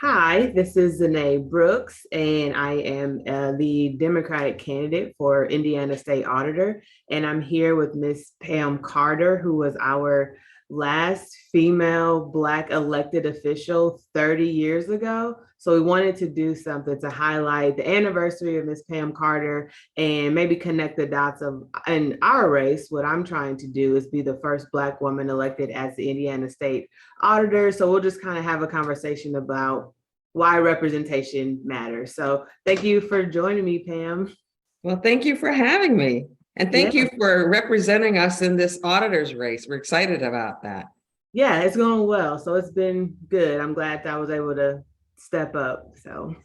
Hi, this is Zanae Brooks, and I am the Democratic candidate for Indiana State Auditor. And I'm here with Miss Pam Carter, who was our last female Black elected official 30 years ago. So we wanted to do something to highlight the anniversary of Miss Pam Carter and maybe connect the dots of in our race. What I'm trying to do is be the first Black woman elected as the Indiana State Auditor. So we'll just kind of have a conversation about why representation matters. So thank you for joining me, Pam. Well, thank you for having me. And Yeah, thank you for representing us in this auditor's race. We're excited about that. yeah, it's going well. So it's been good. I'm glad that I was able to step up. So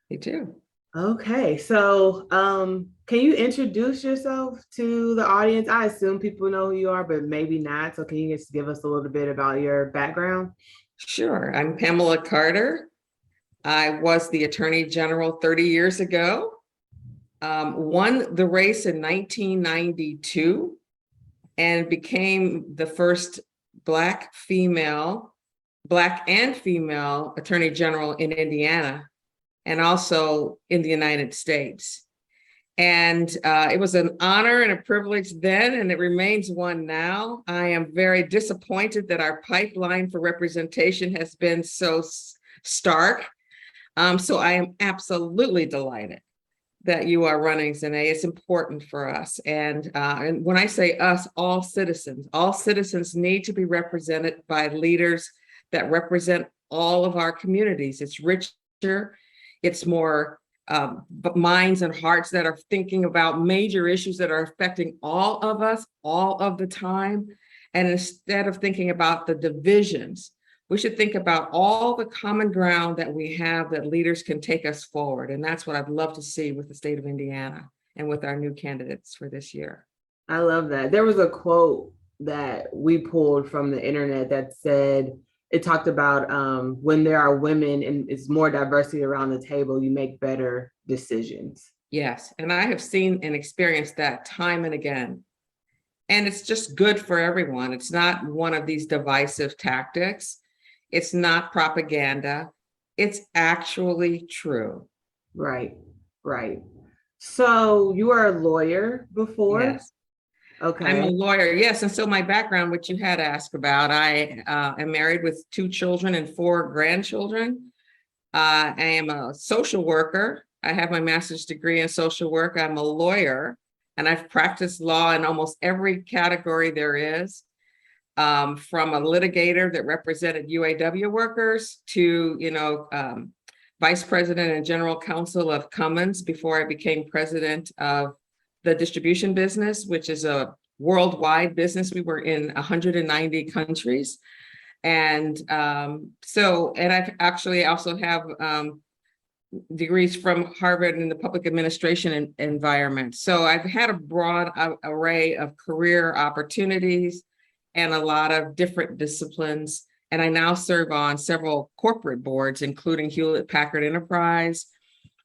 Me too. okay, so can you introduce yourself to the audience? I assume people know who you are, but maybe not. So can you just give us a little bit about your background? Sure. I'm Pamela Carter. I was the Attorney General 30 years ago. Won the race in 1992 and became the first Black and female Attorney General in Indiana and also in the United States. And it was an honor and a privilege then, and it remains one now. I am very disappointed that our pipeline for representation has been so stark. So I am absolutely delighted that you are running, Zanae. It's important for us. And when I say us, all citizens need to be represented by leaders that represent all of our communities. It's richer, it's more minds and hearts that are thinking about major issues that are affecting all of us all of the time. And instead of thinking about the divisions, we should think about all the common ground that we have that leaders can take us forward. And that's what I'd love to see with the state of Indiana and with our new candidates for this year. I love that. There was a quote that we pulled from the internet that said, it talked about when there are women and it's more diversity around the table, you make better decisions. Yes, and I have seen and experienced that time and again. And it's just good for everyone. It's not one of these divisive tactics. It's not propaganda. It's actually true. Right, right. So you were a lawyer before? Yes. I'm a Okay. lawyer, yes. And so my background, which you had asked about, I am married with 2 children and 4 grandchildren. I am a social worker. I have my master's degree in social work. I'm a lawyer, and I've practiced law in almost every category there is, from a litigator that represented UAW workers to, vice president and general counsel of Cummins before I became president of the distribution business, which is a worldwide business. We were in 190 countries. And and I actually also have degrees from Harvard in the public administration environment. So I've had a broad array of career opportunities and a lot of different disciplines. And I now serve on several corporate boards, including Hewlett Packard Enterprise.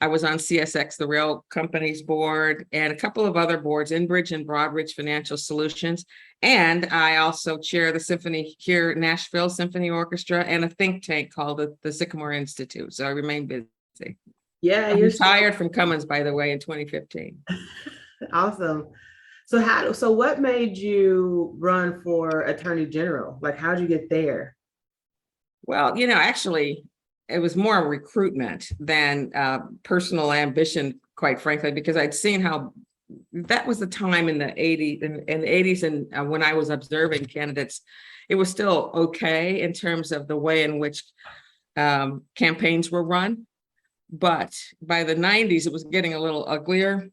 I was on CSX, the rail company's board, and a couple of other boards, Enbridge and Broadridge Financial Solutions. And I also chair the symphony here, Nashville Symphony Orchestra, and a think tank called the Sycamore Institute. So I remain busy. Yeah, I'm you're retired from Cummins, by the way, in 2015. awesome. So what made you run for Attorney General? Like how'd you get there? Well, actually, it was more recruitment than personal ambition, quite frankly, because I'd seen how that was the time in the 80s and the 80s and when I was observing candidates, it was still okay in terms of the way in which campaigns were run. But by the 90s, it was getting a little uglier.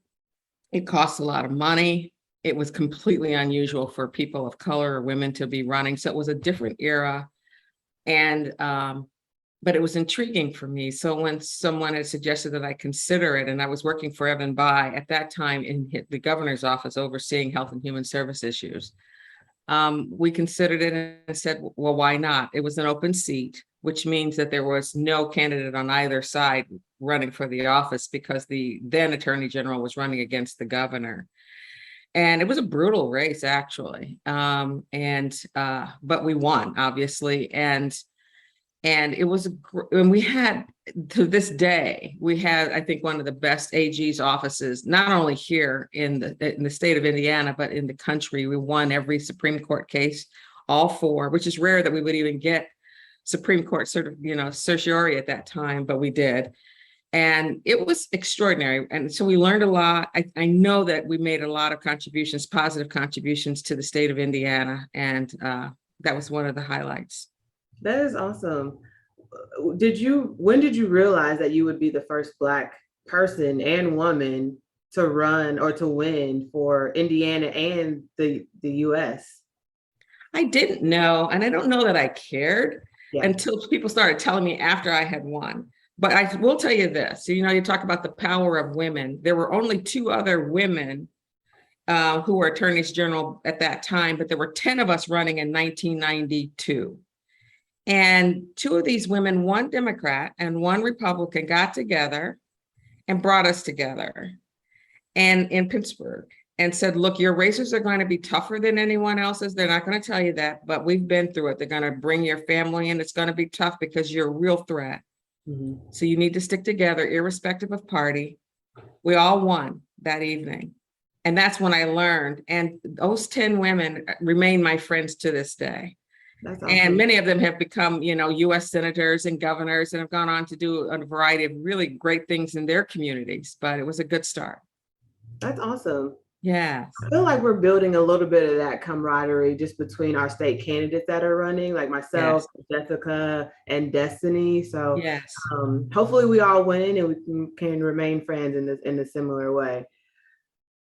It cost a lot of money. It was completely unusual for people of color or women to be running. So it was a different era. And but it was intriguing for me. So when someone had suggested that I consider it, and I was working for Evan Bayh at that time in the governor's office overseeing health and human service issues, we considered it and said, well, why not? It was an open seat, which means that there was no candidate on either side running for the office because the then Attorney General was running against the governor. And it was a brutal race, actually. But we won, obviously. And And it was, and we had, to this day, we had, I think, one of the best AG's offices, not only here in the state of Indiana, but in the country. We won every Supreme Court case, all four, which is rare that we would even get Supreme Court certiorari at that time, but we did. And it was extraordinary. And so we learned a lot. I know that we made a lot of contributions, positive contributions to the state of Indiana. And that was one of the highlights. That is awesome. When did you realize that you would be the first Black person and woman to run or to win for Indiana and the US? I didn't know, and I don't know that I cared until people started telling me after I had won. But I will tell you this, you talk about the power of women. There were only 2 other women who were attorneys general at that time, but there were 10 of us running in 1992. And 2 of these women, one Democrat and one Republican, got together and brought us together and in Pittsburgh and said, look, your races are going to be tougher than anyone else's. They're not going to tell you that, but we've been through it. They're going to bring your family in. It's going to be tough because you're a real threat. Mm-hmm. So you need to stick together, irrespective of party. We all won that evening. And that's when I learned. And those 10 women remain my friends to this day. That's awesome. And many of them have become, US senators and governors and have gone on to do a variety of really great things in their communities. But it was a good start. That's awesome. Yeah. I feel like we're building a little bit of that camaraderie just between our state candidates that are running, like myself, Jessica, and Destiny. So hopefully we all win and we can remain friends in a similar way.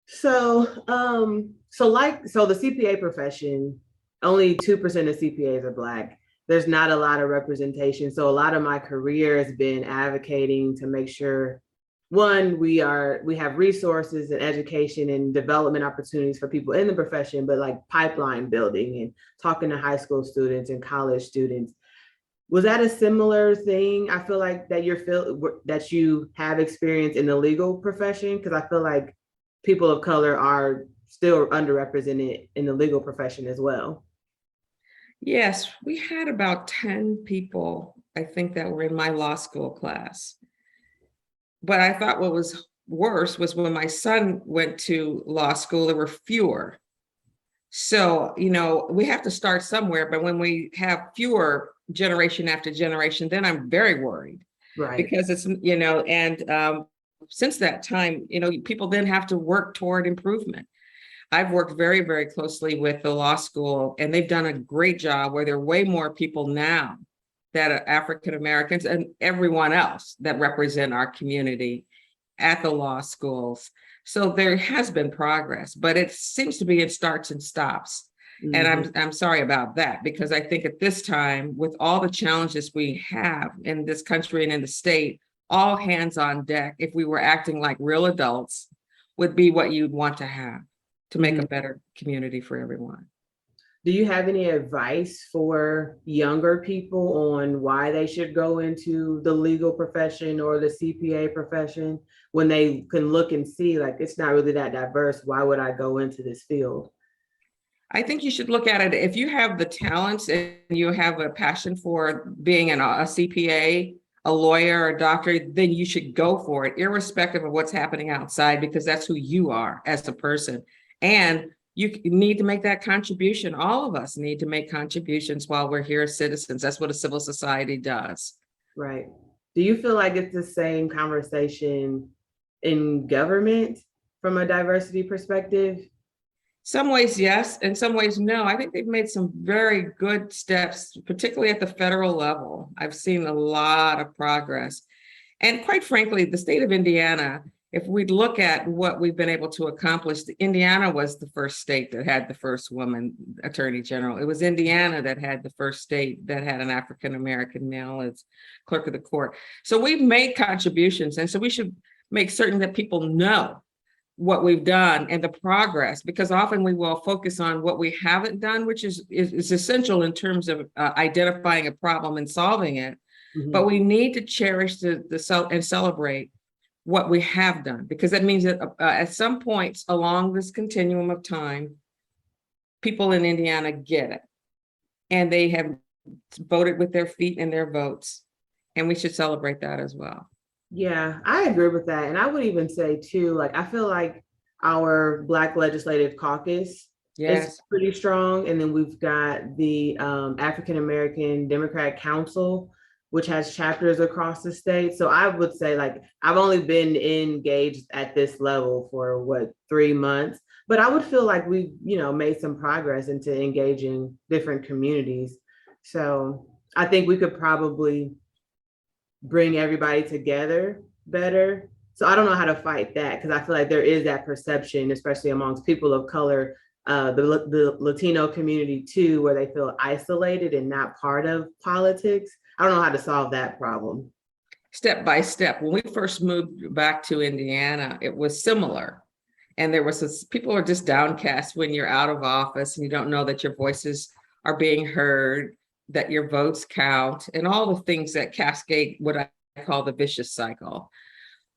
So the CPA profession, only 2% of CPAs are Black. There's not a lot of representation. So a lot of my career has been advocating to make sure, one, we have resources and education and development opportunities for people in the profession, but like pipeline building and talking to high school students and college students. Was that a similar thing? I feel like that you have experience in the legal profession, because I feel like people of color are still underrepresented in the legal profession as well. Yes, we had about 10 people, I think, that were in my law school class. But I thought what was worse was when my son went to law school, there were fewer. So, we have to start somewhere, but when we have fewer generation after generation, then I'm very worried. Right. Because it's, since that time, people then have to work toward improvement. I've worked very, very closely with the law school, and they've done a great job where there are way more people now that are African Americans and everyone else that represent our community at the law schools. So there has been progress, but it seems to be in starts and stops. Mm-hmm. And I'm sorry about that, because I think at this time, with all the challenges we have in this country and in the state, all hands on deck, if we were acting like real adults, would be what you'd want to have to make a better community for everyone. Do you have any advice for younger people on why they should go into the legal profession or the CPA profession when they can look and see, like, it's not really that diverse? Why would I go into this field? I think you should look at it. If you have the talents and you have a passion for being a CPA, a lawyer, a doctor, then you should go for it, irrespective of what's happening outside, because that's who you are as a person. And you need to make that contribution. All of us need to make contributions while we're here as citizens. That's what a civil society does. Right. Do you feel like it's the same conversation in government from a diversity perspective? Some ways, yes. In some ways, no. I think they've made some very good steps, particularly at the federal level. I've seen a lot of progress. And quite frankly, the state of Indiana, if we look at what we've been able to accomplish, Indiana was the first state that had the first woman attorney general. It was Indiana that had the first state that had an African-American male as clerk of the court. So we've made contributions. And so we should make certain that people know what we've done and the progress, because often we will focus on what we haven't done, which is essential in terms of identifying a problem and solving it. Mm-hmm. But we need to cherish and celebrate what we have done, because that means that at some points along this continuum of time, people in Indiana get it, and they have voted with their feet and their votes. And we should celebrate that as well. Yeah, I agree with that. And I would even say too, like I feel like our Black Legislative Caucus is Yes. pretty strong. And then we've got the African American Democratic Council, which has chapters across the state. So I would say like I've only been engaged at this level for what, 3 months, but I would feel like we've, made some progress into engaging different communities. So I think we could probably bring everybody together better. So I don't know how to fight that because I feel like there is that perception, especially amongst people of color, the Latino community too, where they feel isolated and not part of politics. I don't know how to solve that problem. Step by step. When we first moved back to Indiana, it was similar. And there was this, people are just downcast when you're out of office and you don't know that your voices are being heard, that your votes count, and all the things that cascade what I call the vicious cycle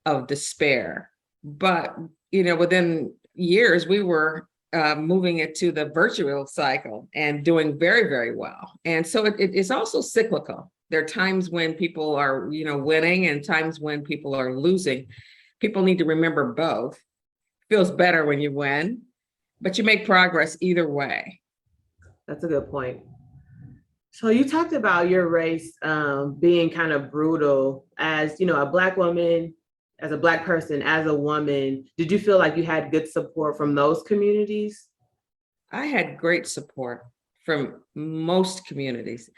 of despair. But, within years, we were moving it to the virtual cycle and doing very, very well. And so it is also cyclical. There are times when people are, winning and times when people are losing. People need to remember both. Feels better when you win, but you make progress either way. That's a good point. So you talked about your race being kind of brutal as, a Black woman, as a Black person, as a woman. Did you feel like you had good support from those communities? I had great support from most communities,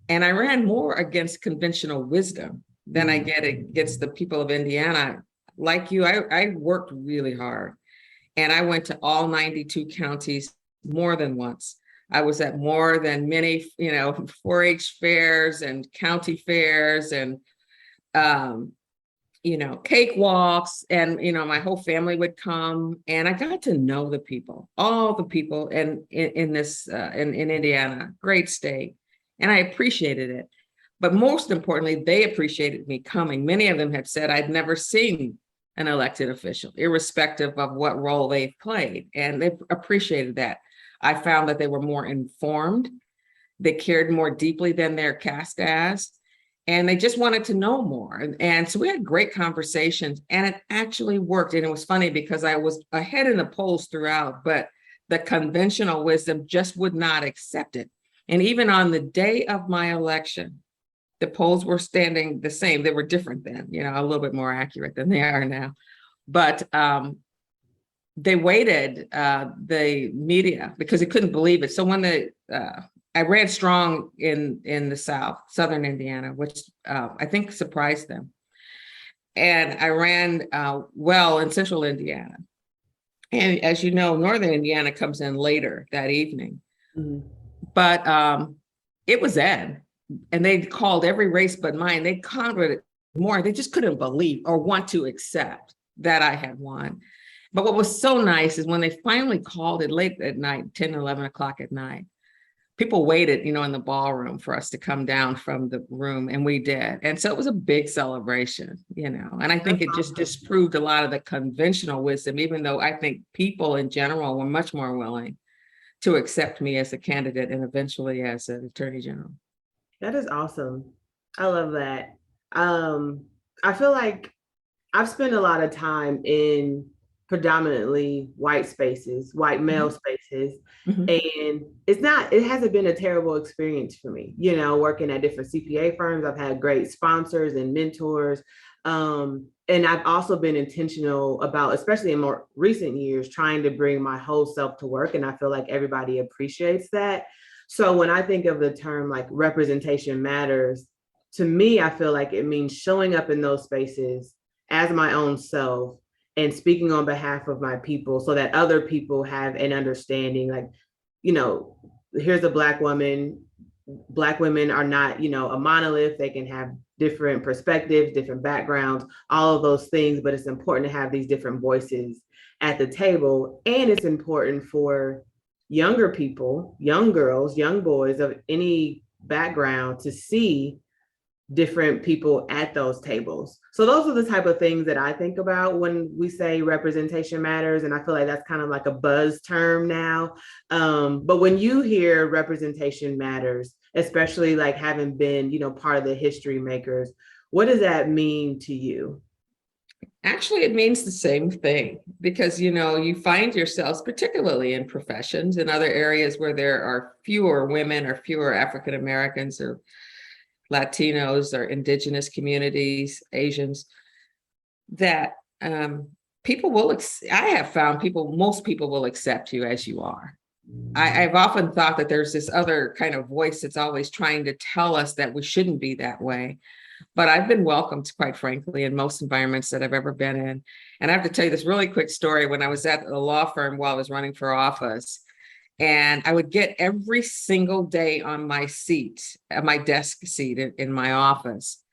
and I ran more against conventional wisdom than I get against the people of Indiana. Like you, I worked really hard, and I went to all 92 counties more than once. I was at more than many, 4-H fairs and county fairs and, cakewalks, and, my whole family would come, and I got to know the people, all the people in Indiana, great state, and I appreciated it. But most importantly, they appreciated me coming. Many of them had said I'd never seen an elected official, irrespective of what role they've played, and they appreciated that. I found that they were more informed, they cared more deeply than they're cast as, and they just wanted to know more. And so we had great conversations, and it actually worked. And it was funny because I was ahead in the polls throughout, but the conventional wisdom just would not accept it. And even on the day of my election, the polls were standing the same. They were different then, a little bit more accurate than they are now. But they waited, the media, because they couldn't believe it. So when I ran strong in the South, Southern Indiana, which I think surprised them. And I ran well in Central Indiana. And as you know, Northern Indiana comes in later that evening. Mm-hmm. But it was Ed. And they called every race but mine. They counted it more. They just couldn't believe or want to accept that I had won. But what was so nice is when they finally called it late at night, 10, 11 o'clock at night, people waited, in the ballroom for us to come down from the room, and we did. And so it was a big celebration, and I think it just disproved a lot of the conventional wisdom, even though I think people in general were much more willing to accept me as a candidate and eventually as an attorney general. That is awesome. I love that. I feel like I've spent a lot of time in predominantly white spaces, white male spaces. Mm-hmm. And it hasn't been a terrible experience for me, working at different CPA firms. I've had great sponsors and mentors. And I've also been intentional about, especially in more recent years, trying to bring my whole self to work. And I feel like everybody appreciates that. So when I think of the term like representation matters, to me, I feel like it means showing up in those spaces as my own self and speaking on behalf of my people so that other people have an understanding, like, here's a Black woman. Black women are not, a monolith. They can have different perspectives, different backgrounds, all of those things, but it's important to have these different voices at the table. And it's important for younger people, young girls, young boys of any background to see different people at those tables. So those are the type of things that I think about when we say representation matters. And I feel like that's kind of like a buzz term now. But when you hear representation matters, especially like having been, part of the history makers. What does that mean to you? Actually, it means the same thing because, you find yourselves, particularly in professions and other areas where there are fewer women or fewer African Americans or Latinos or indigenous communities, Asians, that people will, I have found most people will accept you as you are. I've often thought that there's this other kind of voice that's always trying to tell us that we shouldn't be that way. But I've been welcomed, quite frankly, in most environments that I've ever been in. And I have to tell you this really quick story. When I was at a law firm while I was running for office, and I would get every single day on my seat, at my desk seat in my office,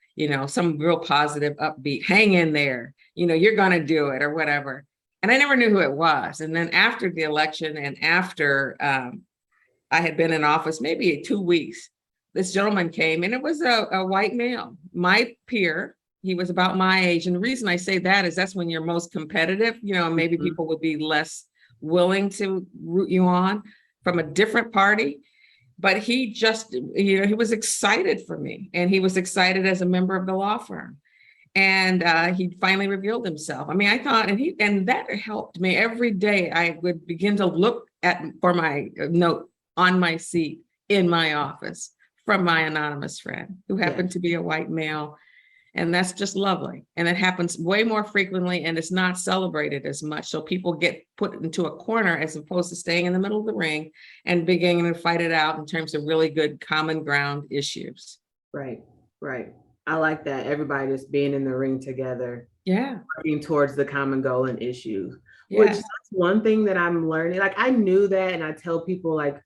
some real positive, upbeat, hang in there, you're going to do it or whatever. And I never knew who it was. And then after the election and after I had been in office, maybe 2 weeks, this gentleman came, and it was a white male, my peer. He was about my age. And the reason I say that is that's when you're most competitive, maybe people would be less willing to root you on from a different party. But he just, he was excited for me, and he was excited as a member of the law firm. And he finally revealed himself. I mean, I thought, and that helped me. Every day I would begin to look for my note on my seat in my office from my anonymous friend who happened to be a white male. And that's just lovely. And it happens way more frequently, and it's not celebrated as much. So people get put into a corner as opposed to staying in the middle of the ring and beginning to fight it out in terms of really good common ground issues. Right, right. I like that. Everybody just being in the ring together. Yeah. Working towards the common goal and issues, Yeah. which is one thing that I'm learning. Like, I knew that, and I tell people, like,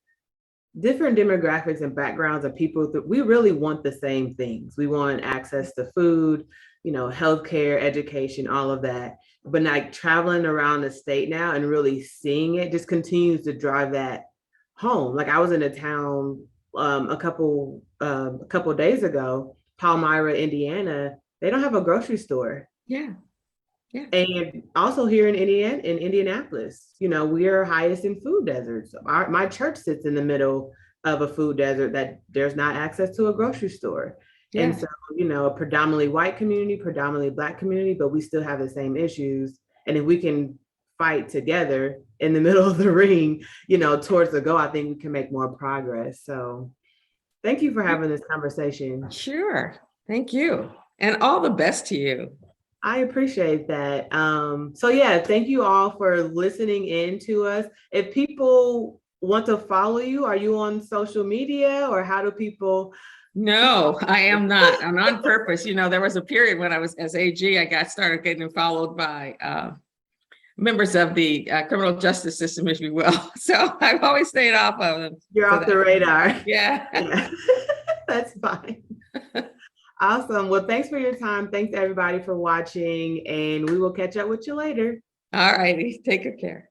different demographics and backgrounds of people that we really want the same things. We want access to food, healthcare, education, all of that. But like traveling around the state now and really seeing it just continues to drive that home. Like, I was in a town a couple days ago, Palmyra, Indiana. They don't have a grocery store. Yeah. Yeah. And also here in Indianapolis, we are highest in food deserts. My church sits in the middle of a food desert that there's not access to a grocery store. Yeah. And so, a predominantly white community, predominantly Black community, but we still have the same issues. And if we can fight together in the middle of the ring, towards the goal, I think we can make more progress. So thank you for having this conversation. Sure. Thank you. And all the best to you. I appreciate that. So yeah, thank you all for listening in to us. If people want to follow you, are you on social media, or how do people? No, I am not. I'm on purpose. There was a period when I was as AG, I started getting followed by members of the criminal justice system, if you will. So I've always stayed off of them. You're off the radar. Yeah. That's fine. Awesome. Well, thanks for your time. Thanks everybody for watching, and we will catch up with you later. All righty. Take good care.